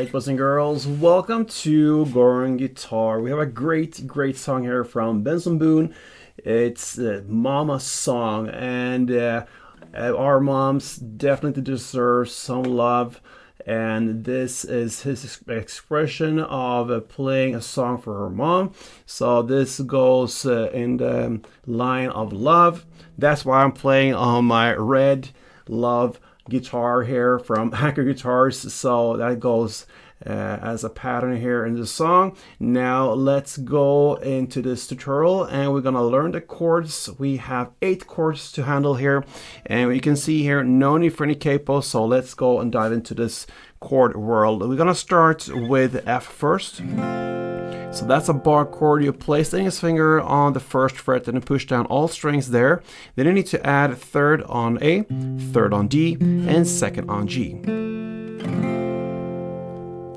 right, boys and girls, welcome to Goring Guitar. We have a great song here from Benson Boone. It's the Momma song, and our moms definitely deserve some love. And this is his expression of playing a song for her mom. So this goes in the line of love. That's why I'm playing on my red love guitar here from Hacker Guitars, so that goes as a pattern here in the song. Now let's go into this tutorial and we're gonna learn the chords. We have 8 chords to handle here, and you can see here no need for any capo, so let's go and dive into this chord world. We're gonna start with F first. So that's a bar chord. You place the index finger on the first fret and you push down all strings there. Then you need to add third on A, third on D, and second on G.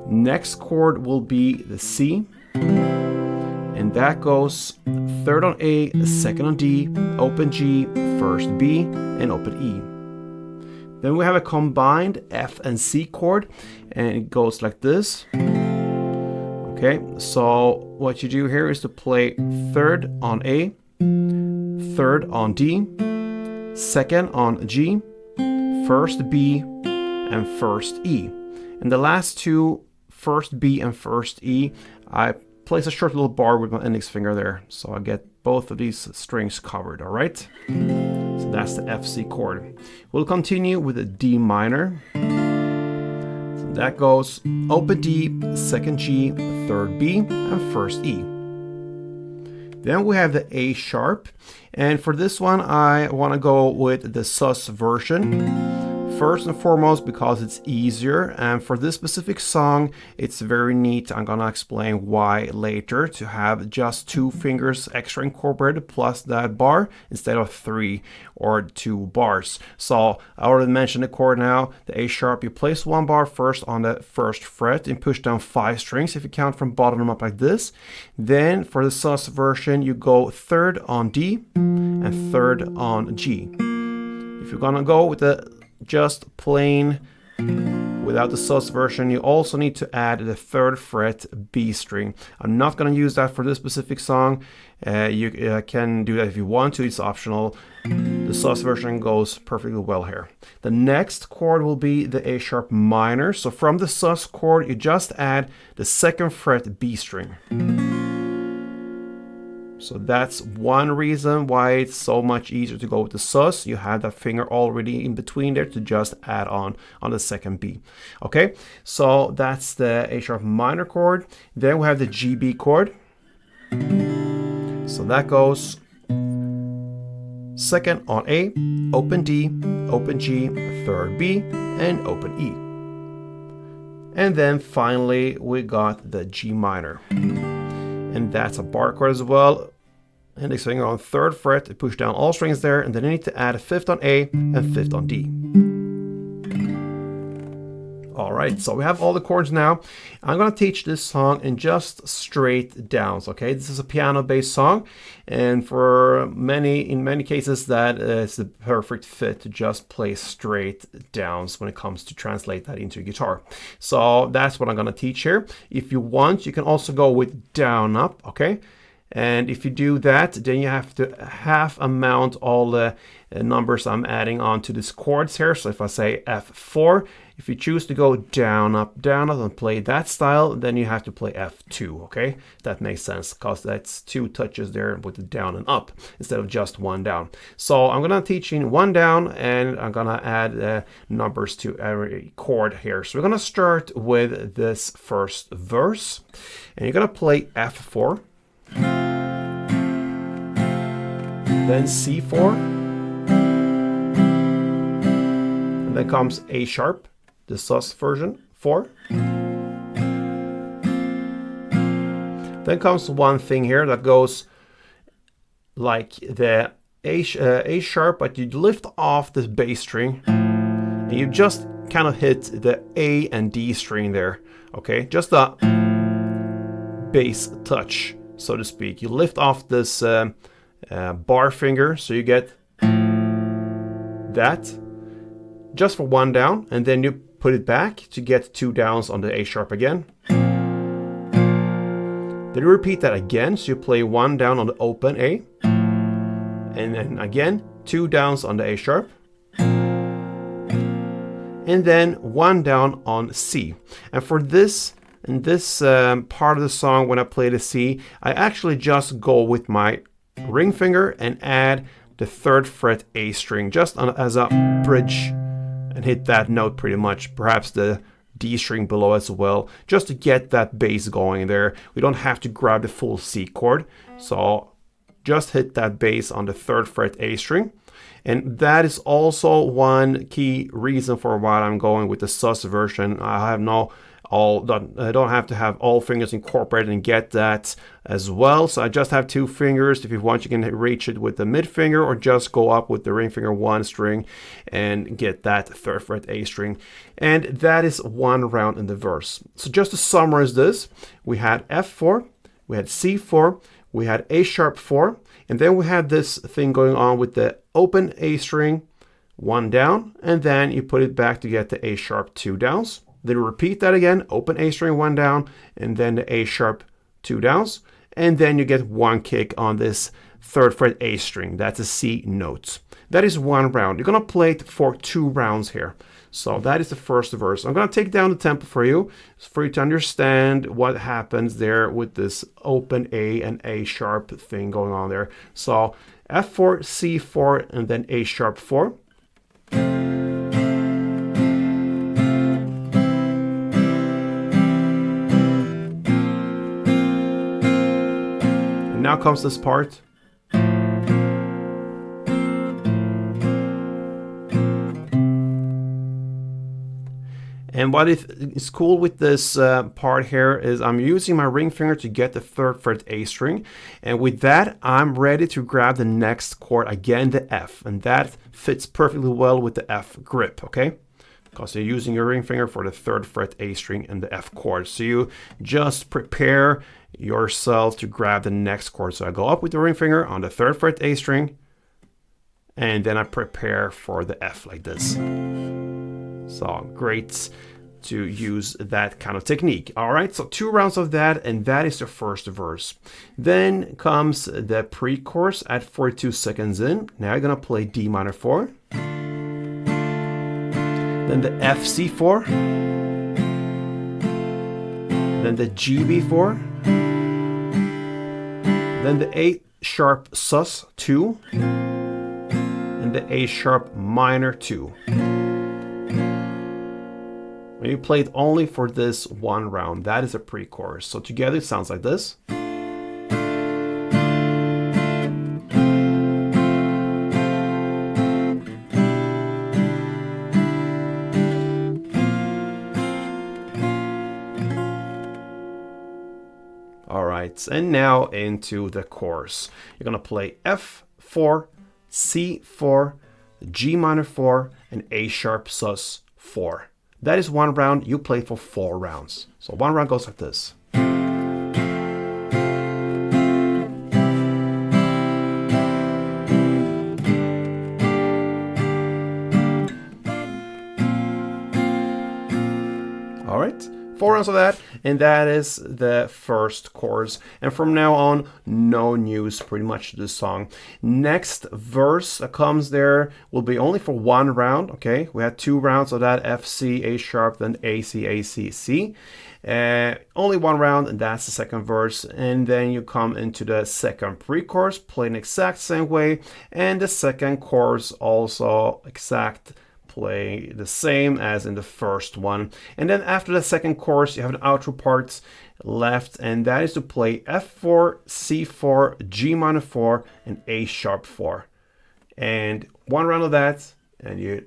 Next chord will be the C, and that goes third on A, second on D, open G, first B, and open E. Then we have a combined F and C chord, and it goes like this. Okay, so what you do here is to play third on A, third on D, second on G, first B, and first E. And the last two, first B and first E, I place a short little bar with my index finger there, so I get both of these strings covered, all right? So that's the F, C chord. We'll continue with a D minor. That goes open D, second G, third B, and first E. Then we have the A sharp, and for this one I want to go with the sus version. First and foremost because it's easier, and for this specific song it's very neat. I'm gonna explain why later, to have just 2 fingers extra incorporated plus that bar instead of 3 or 2 bars. So I already mentioned the chord now, the A sharp. You place 1 bar first on the first fret and push down 5 strings if you count from bottom up like this. Then for the sus version you go third on D and third on G. If you're gonna go with the just plain without the sus version, you also need to add the 3rd fret B string. I'm not going to use that for this specific song. You can do that if you want to, it's optional. The sus version goes perfectly well here. The next chord will be the A sharp minor. So from the sus chord you just add the 2nd fret B string. So that's one reason why it's so much easier to go with the sus. You have that finger already in between there to just add on the 2nd B. Okay, so that's the A sharp minor chord. Then we have the GB chord. So that goes 2nd on A, open D, open G, 3rd B, and open E. And then finally we got the G minor. And that's a bar chord as well. Index finger on 3rd fret, push down all strings there, and then you need to add a 5th on A and 5th on D. Alright, so we have all the chords now. I'm going to teach this song in just straight downs, okay? This is a piano-based song, and in many cases that is the perfect fit to just play straight downs when it comes to translate that into guitar. So that's what I'm going to teach here. If you want, you can also go with down up, okay? And if you do that, then you have to half amount all the numbers I'm adding on to these chords here. So if I say F4, if you choose to go down up, and play that style, then you have to play F2, okay? That makes sense, because that's 2 touches there with the down and up instead of just 1 down. So I'm gonna teach you 1 down, and I'm gonna add numbers to every chord here. So we're gonna start with this first verse, and you're gonna play F4, then C4, and then comes A sharp, the sus version, 4. Then comes one thing here that goes like the A sharp, but you lift off the bass string and you just kind of hit the A and D string there, okay? Just a bass touch, so to speak. You lift off this bar finger, so you get that just for 1 down, and then you put it back to get 2 downs on the A sharp again. Then you repeat that again, so you play 1 down on the open A, and then again 2 downs on the A sharp, and then 1 down on C. And for this, in this part of the song, when I play the C, I actually just go with my ring finger and add the 3rd fret A string just as a bridge, and hit that note pretty much, perhaps the D string below as well, just to get that bass going there. We don't have to grab the full C chord, so just hit that bass on the 3rd fret A string. And that is also one key reason for why I'm going with the sus version. I don't have to have all fingers incorporated and get that as well. So I just have 2 fingers. If you want, you can reach it with the mid finger, or just go up with the ring finger 1 string and get that 3rd fret A string. And that is 1 round in the verse. So just to summarize this, we had F4, we had C4, we had A sharp 4, and then we had this thing going on with the open A string, 1 down, and then you put it back to get the A sharp 2 downs. Then repeat that again, open A string 1 down, and then the A sharp 2 downs, and then you get 1 kick on this 3rd fret A string. That's a C note. That is 1 round. You're gonna play it for 2 rounds here. So that is the first verse. I'm gonna take down the tempo for you to understand what happens there with this open A and A sharp thing going on there. So F4, C4, and then A sharp 4. And now comes this part. And what is cool with this part here is I'm using my ring finger to get the 3rd fret A string. And with that, I'm ready to grab the next chord, again, the F. And that fits perfectly well with the F grip, okay? Because you're using your ring finger for the 3rd fret A string and the F chord. So you just prepare yourself to grab the next chord. So I go up with the ring finger on the 3rd fret A string, and then I prepare for the F like this. So great to use that kind of technique. All right, so 2 rounds of that, and that is the first verse. Then comes the pre-chorus at 42 seconds in. Now you're gonna play D minor 4, then the F C4, then the G B4, then the A sharp sus 2, and the A sharp minor 2. When you play it only for this 1 round, that is a pre-chorus. So together it sounds like this. All right, and now into the chorus. You're gonna play F4, C4, G minor 4, and A sharp sus 4. That is 1 round. You play for 4 rounds. So 1 round goes like this. All right, 4 rounds of that, and that is the first chorus. And from now on, no news pretty much to this song. Next verse that comes there will be only for 1 round, okay? We had 2 rounds of that, F, C, A sharp, then A, C, A, C, C. Only 1 round, and that's the second verse. And then you come into the second pre-chorus, play in exact same way. And the second chorus also exact, play the same as in the first one. And then after the second chorus, you have an outro part left, and that is to play F4, C4, G minor 4, and A sharp 4. And 1 round of that, and you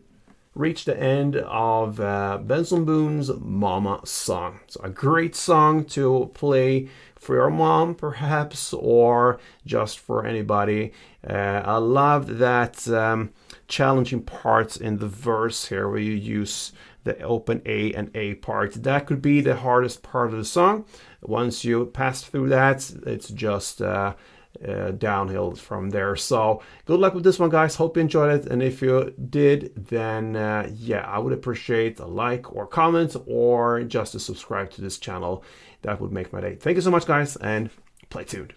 reach the end of Benson Boone's Momma song. So a great song to play for your mom, perhaps, or just for anybody. I loved that challenging parts in the verse here where you use the open A and A part. That could be the hardest part of the song. Once you pass through that, it's just downhill from there. So good luck with this one, guys. Hope you enjoyed it, and if you did, then yeah, I would appreciate a like or comment, or just to subscribe to this channel. That would make my day. Thank you so much, guys, and play tuned.